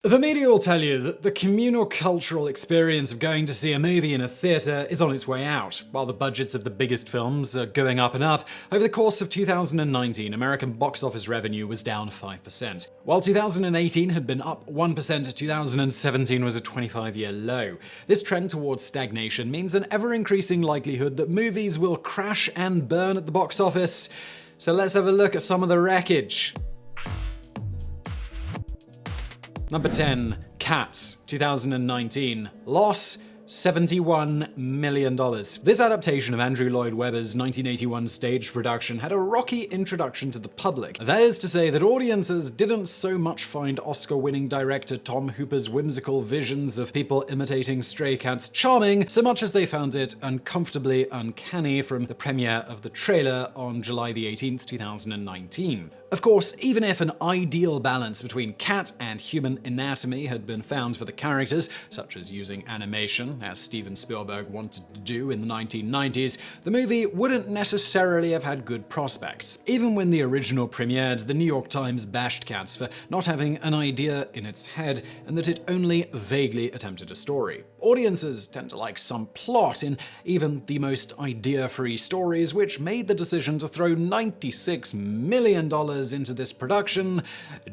The media will tell you that the communal cultural experience of going to see a movie in a theatre is on its way out. While the budgets of the biggest films are going up and up, over the course of 2019, American box office revenue was down 5%. While 2018 had been up 1%, 2017 was a 25-year low. This trend towards stagnation means an ever-increasing likelihood that movies will crash and burn at the box office. So let's have a look at some of the wreckage. Number 10, Cats, 2019. Loss, $71 million. This adaptation of Andrew Lloyd Webber's 1981 stage production had a rocky introduction to the public. That is to say that audiences didn't so much find Oscar-winning director Tom Hooper's whimsical visions of people imitating stray cats charming, so much as they found it uncomfortably uncanny from the premiere of the trailer on July the 18th, 2019. Of course, even if an ideal balance between cat and human anatomy had been found for the characters, such as using animation, as Steven Spielberg wanted to do in the 1990s, the movie wouldn't necessarily have had good prospects. Even when the original premiered, the New York Times bashed Cats for not having an idea in its head and that it only vaguely attempted a story. Audiences tend to like some plot in even the most idea-free stories, which made the decision to throw $96 million into this production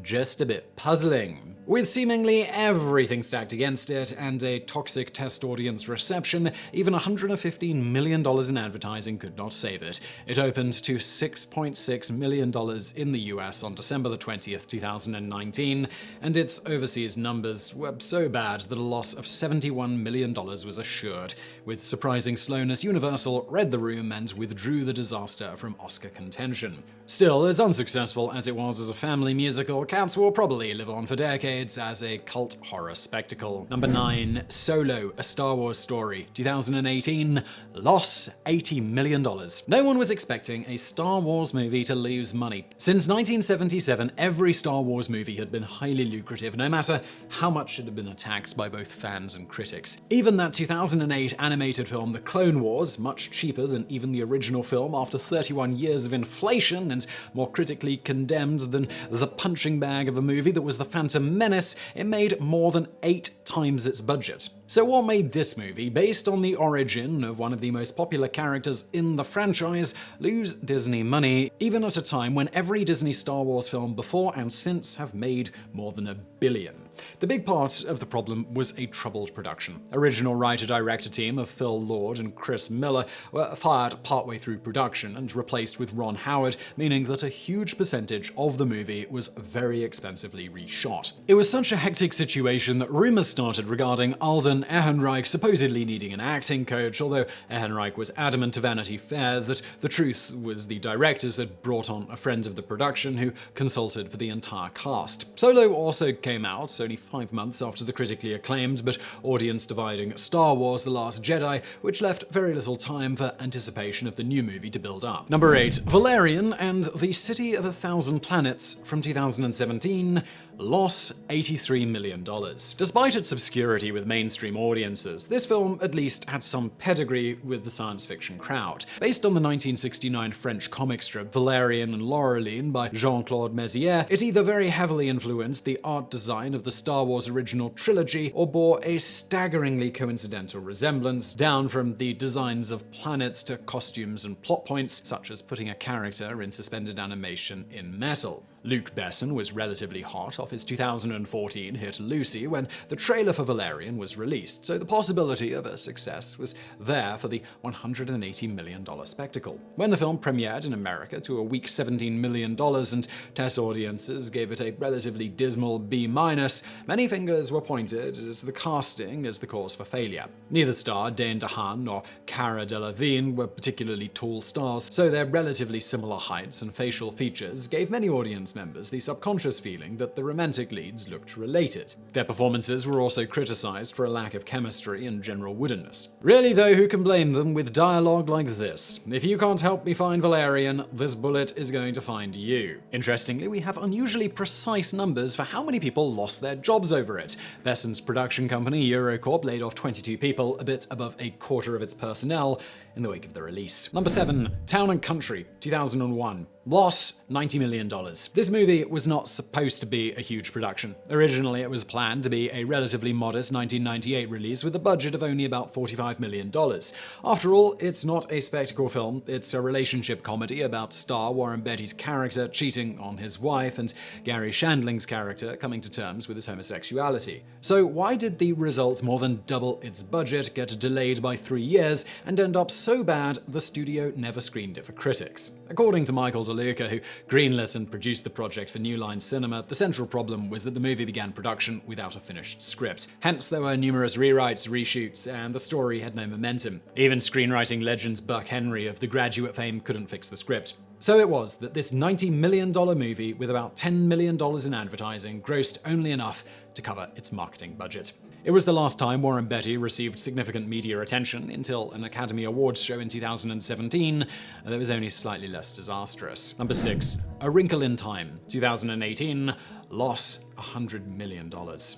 just a bit puzzling. With seemingly everything stacked against it and a toxic test audience reception, even $115 million in advertising could not save it. It opened to $6.6 million in the US on December the 20th, 2019, and its overseas numbers were so bad that a loss of $71 million was assured. With surprising slowness, Universal read the room and withdrew the disaster from Oscar contention. Still, as unsuccessful as it was as a family musical, Cats will probably live on for decades as a cult horror spectacle. Number 9, Solo, A Star Wars Story, 2018. Loss, $80 million. No one was expecting a Star Wars movie to lose money. Since 1977, every Star Wars movie had been highly lucrative, no matter how much it had been attacked by both fans and critics. Even that 2008 animated film The Clone Wars, much cheaper than even the original film after 31 years of inflation and more critically condemned than the punching bag of a movie that was The Phantom Menace, it made more than 8 times its budget. So what made this movie, based on the origin of one of the most popular characters in the franchise, lose Disney money, even at a time when every Disney Star Wars film before and since have made more than $1 billion? The big part of the problem was a troubled production. Original writer-director team of Phil Lord and Chris Miller were fired partway through production and replaced with Ron Howard, meaning that a huge percentage of the movie was very expensively reshot. It was such a hectic situation that rumors started regarding Alden Ehrenreich supposedly needing an acting coach, although Ehrenreich was adamant to Vanity Fair that the truth was the directors had brought on a friend of the production who consulted for the entire cast. Solo also came out only 5 months after the critically acclaimed but audience-dividing Star Wars: The Last Jedi, which left very little time for anticipation of the new movie to build up. Number 8, Valerian and the City of a Thousand Planets from 2017. Loss, $83 million. Despite its obscurity with mainstream audiences, this film at least had some pedigree with the science fiction crowd. Based on the 1969 French comic strip Valerian and Laureline by Jean-Claude Mézières, it either very heavily influenced the art design of the Star Wars original trilogy or bore a staggeringly coincidental resemblance, down from the designs of planets to costumes and plot points, such as putting a character in suspended animation in metal. Luc Besson was relatively hot off his 2014 hit Lucy when the trailer for Valerian was released, so the possibility of a success was there for the $180 million spectacle. When the film premiered in America to a weak $17 million and test audiences gave it a relatively dismal B-, many fingers were pointed at the casting as the cause for failure. Neither star, Dane DeHaan nor Cara Delevingne, were particularly tall stars, so their relatively similar heights and facial features gave many audience members the subconscious feeling that the romantic leads looked related. Their performances were also criticized for a lack of chemistry and general woodenness. Really though, who can blame them with dialogue like this? If you can't help me find Valerian, this bullet is going to find you. Interestingly, we have unusually precise numbers for how many people lost their jobs over it. Besson's production company, Eurocorp, laid off 22 people, a bit above a quarter of its personnel, in the wake of the release. Number 7, Town and Country, 2001. Loss, $90 million. This movie was not supposed to be a huge production. Originally, it was planned to be a relatively modest 1998 release with a budget of only about $45 million. After all, it's not a spectacle film, it's a relationship comedy about star Warren Beatty's character cheating on his wife and Gary Shandling's character coming to terms with his homosexuality. So why did the result more than double its budget, get delayed by 3 years, and end up so bad the studio never screened it for critics? According to Michael DeLuca, who greenlit and produced the project for New Line Cinema, the central problem was that the movie began production without a finished script. Hence, there were numerous rewrites, reshoots, and the story had no momentum. Even screenwriting legends Buck Henry of The Graduate fame couldn't fix the script. So it was that this $90 million movie with about $10 million in advertising grossed only enough to cover its marketing budget. It was the last time Warren Beatty received significant media attention until an Academy Awards show in 2017 that was only slightly less disastrous. Number 6. A Wrinkle in Time, 2018. Loss $100 million.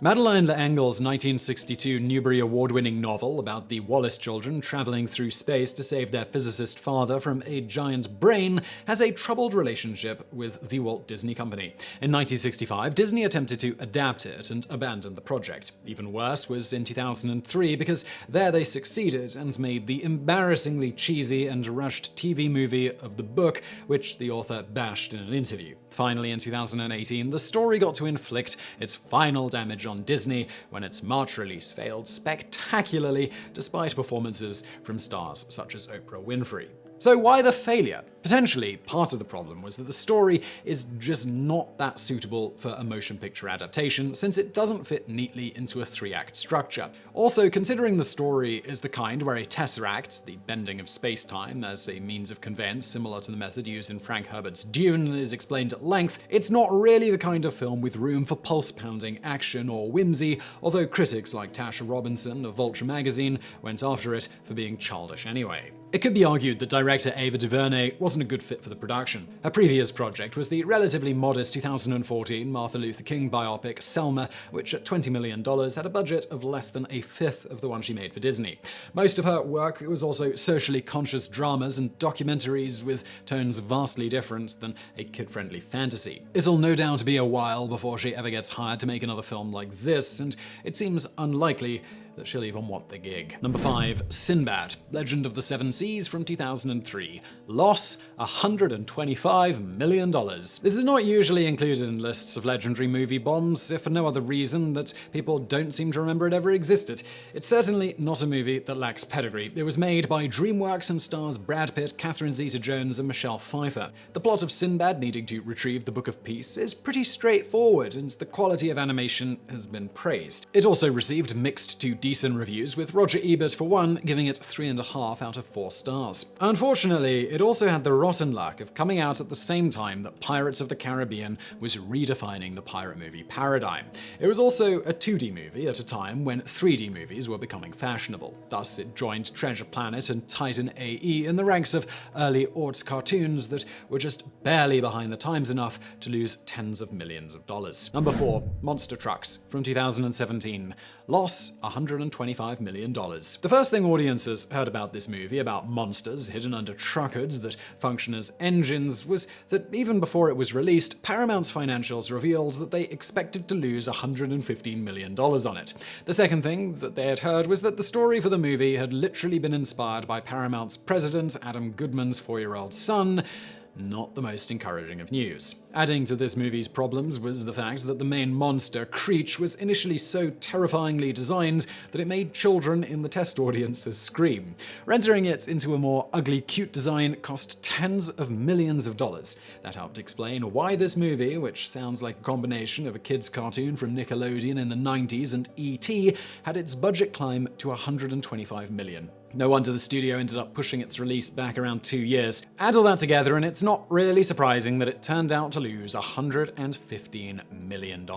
Madeleine L'Engle's 1962 Newbery Award-winning novel about the Wallace children traveling through space to save their physicist father from a giant brain has a troubled relationship with the Walt Disney Company. In 1965, Disney attempted to adapt it and abandoned the project. Even worse was in 2003 because there they succeeded and made the embarrassingly cheesy and rushed TV movie of the book, which the author bashed in an interview. Finally, in 2018, the story got to inflict its final damage on Disney when its March release failed spectacularly despite performances from stars such as Oprah Winfrey. So why the failure? Potentially, part of the problem was that the story is just not that suitable for a motion picture adaptation, since it doesn't fit neatly into a 3-act structure. Also, considering the story is the kind where a tesseract, the bending of space-time as a means of conveyance similar to the method used in Frank Herbert's Dune, is explained at length, it's not really the kind of film with room for pulse-pounding action or whimsy, although critics like Tasha Robinson of Vulture magazine went after it for being childish anyway. It could be argued that director Ava DuVernay wasn't a good fit for the production. Her previous project was the relatively modest 2014 Martha Luther King biopic Selma, which at $20 million had a budget of less than a fifth of the one she made for Disney. Most of her work was also socially conscious dramas and documentaries with tones vastly different than a kid-friendly fantasy. It'll no doubt be a while before she ever gets hired to make another film like this, and it seems unlikely that she'll even want the gig. Number 5. Sinbad, Legend of the Seven Seas from 2003. Loss $125 million. This is not usually included in lists of legendary movie bombs, if for no other reason that people don't seem to remember it ever existed. It's certainly not a movie that lacks pedigree. It was made by DreamWorks and stars Brad Pitt, Catherine Zeta-Jones, and Michelle Pfeiffer. The plot of Sinbad needing to retrieve the Book of Peace is pretty straightforward, and the quality of animation has been praised. It also received mixed to decent reviews, with Roger Ebert, for one, giving it 3.5 out of 4 stars. Unfortunately, it also had the rotten luck of coming out at the same time that Pirates of the Caribbean was redefining the pirate movie paradigm. It was also a 2D movie at a time when 3D movies were becoming fashionable. Thus, it joined Treasure Planet and Titan AE in the ranks of early aughts cartoons that were just barely behind the times enough to lose tens of millions of dollars. Number 4. Monster Trucks from 2017. Loss $125 million. The first thing audiences heard about this movie, about monsters hidden under truck hoods that function as engines, was that even before it was released, Paramount's financials revealed that they expected to lose $115 million on it. The second thing that they had heard was that the story for the movie had literally been inspired by Paramount's president, Adam Goodman's 4-year-old son. Not the most encouraging of news. Adding to this movie's problems was the fact that the main monster, Creech, was initially so terrifyingly designed that it made children in the test audiences scream. Rendering it into a more ugly, cute design cost tens of millions of dollars. That helped explain why this movie, which sounds like a combination of a kid's cartoon from Nickelodeon in the 90s and E.T., had its budget climb to $125 million. No wonder the studio ended up pushing its release back around 2 years. Add all that together and it's not really surprising that it turned out to lose $115 million.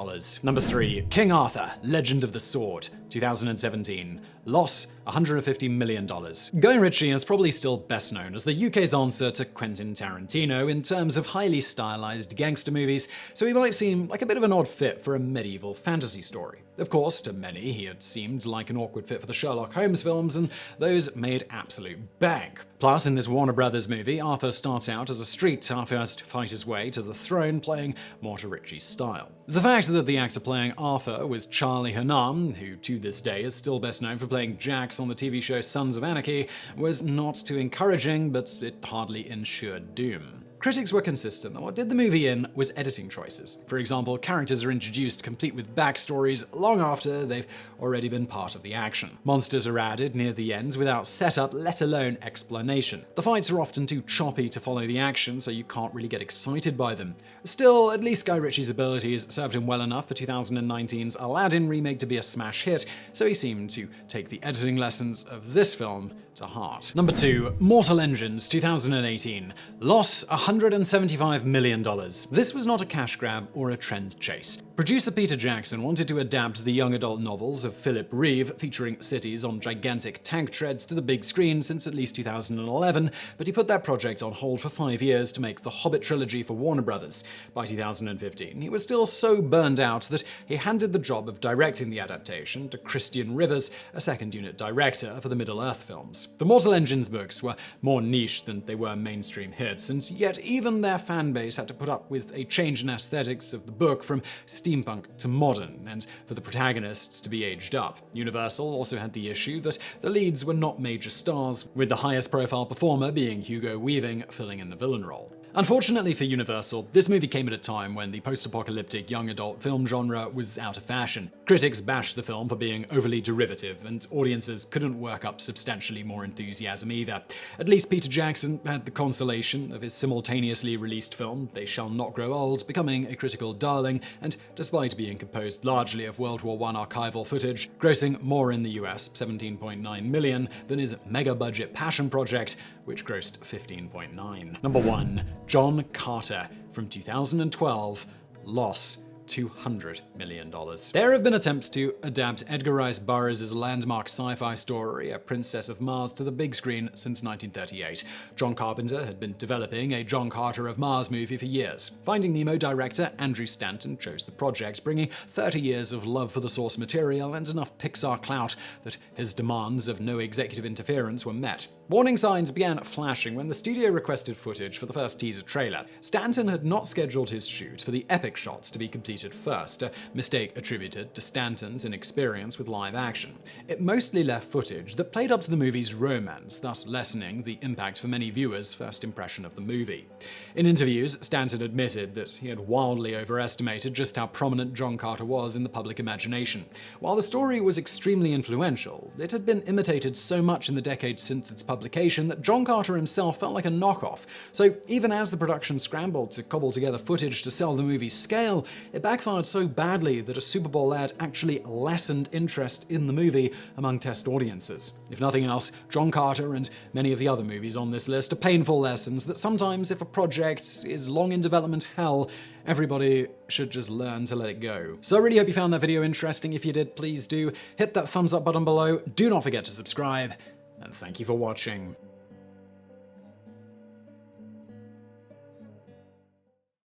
Number 3. King Arthur, Legend of the Sword, 2017. Loss $150 million. Guy Ritchie is probably still best known as the UK's answer to Quentin Tarantino in terms of highly stylized gangster movies, so he might seem like a bit of an odd fit for a medieval fantasy story. Of course, to many, he had seemed like an awkward fit for the Sherlock Holmes films, and those studios made absolute bank. Plus, in this Warner Brothers movie, Arthur starts out as a street tough who has to fight his way to the throne, playing more to Ritchie's style. The fact that the actor playing Arthur was Charlie Hunnam, who to this day is still best known for playing Jax on the TV show Sons of Anarchy, was not too encouraging, but it hardly ensured doom. Critics were consistent that what did the movie in was editing choices. For example, characters are introduced complete with backstories long after they've already been part of the action. Monsters are added near the end without setup, let alone explanation. The fights are often too choppy to follow the action, so you can't really get excited by them. Still, at least Guy Ritchie's abilities served him well enough for 2019's Aladdin remake to be a smash hit, so he seemed to take the editing lessons of this film to heart. Number 2. Mortal Engines, 2018. Loss $175 million. This was not a cash grab or a trend chase. Producer Peter Jackson wanted to adapt the young adult novels of Philip Reeve, featuring cities on gigantic tank treads, to the big screen since at least 2011, but he put that project on hold for 5 years to make the Hobbit trilogy for Warner Brothers. By 2015, he was still so burned out that he handed the job of directing the adaptation to Christian Rivers, a second-unit director for the Middle-earth films. The Mortal Engines books were more niche than they were mainstream hits, and yet even their fanbase had to put up with a change in aesthetics of the book from steampunk to modern, and for the protagonists to be aged up. Universal also had the issue that the leads were not major stars, with the highest profile performer being Hugo Weaving filling in the villain role. Unfortunately for Universal, this movie came at a time when the post-apocalyptic young adult film genre was out of fashion. Critics bashed the film for being overly derivative, and audiences couldn't work up substantially more enthusiasm either. At least Peter Jackson had the consolation of his simultaneously released film, They Shall Not Grow Old, becoming a critical darling, and despite being composed largely of World War I archival footage, grossing more in the US, $17.9 million, than his mega-budget passion project, which grossed $15.9. Number 1. John Carter, from 2012, Loss, $200 million. There have been attempts to adapt Edgar Rice Burroughs' landmark sci-fi story, A Princess of Mars, to the big screen since 1938. John Carpenter had been developing a John Carter of Mars movie for years. Finding Nemo director Andrew Stanton chose the project, bringing 30 years of love for the source material and enough Pixar clout that his demands of no executive interference were met. Warning signs began flashing when the studio requested footage for the first teaser trailer. Stanton had not scheduled his shoot for the epic shots to be completed first, a mistake attributed to Stanton's inexperience with live action. It mostly left footage that played up to the movie's romance, thus lessening the impact for many viewers' first impression of the movie. In interviews, Stanton admitted that he had wildly overestimated just how prominent John Carter was in the public imagination. While the story was extremely influential, it had been imitated so much in the decades since its publication that John Carter himself felt like a knockoff. So even as the production scrambled to cobble together footage to sell the movie's scale, it backfired so badly that a Super Bowl ad actually lessened interest in the movie among test audiences. If nothing else, John Carter and many of the other movies on this list are painful lessons that sometimes if a project is long in development hell, everybody should just learn to let it go. So I really hope you found that video interesting. If you did, please do hit that thumbs up button below. Do not forget to subscribe, and thank you for watching.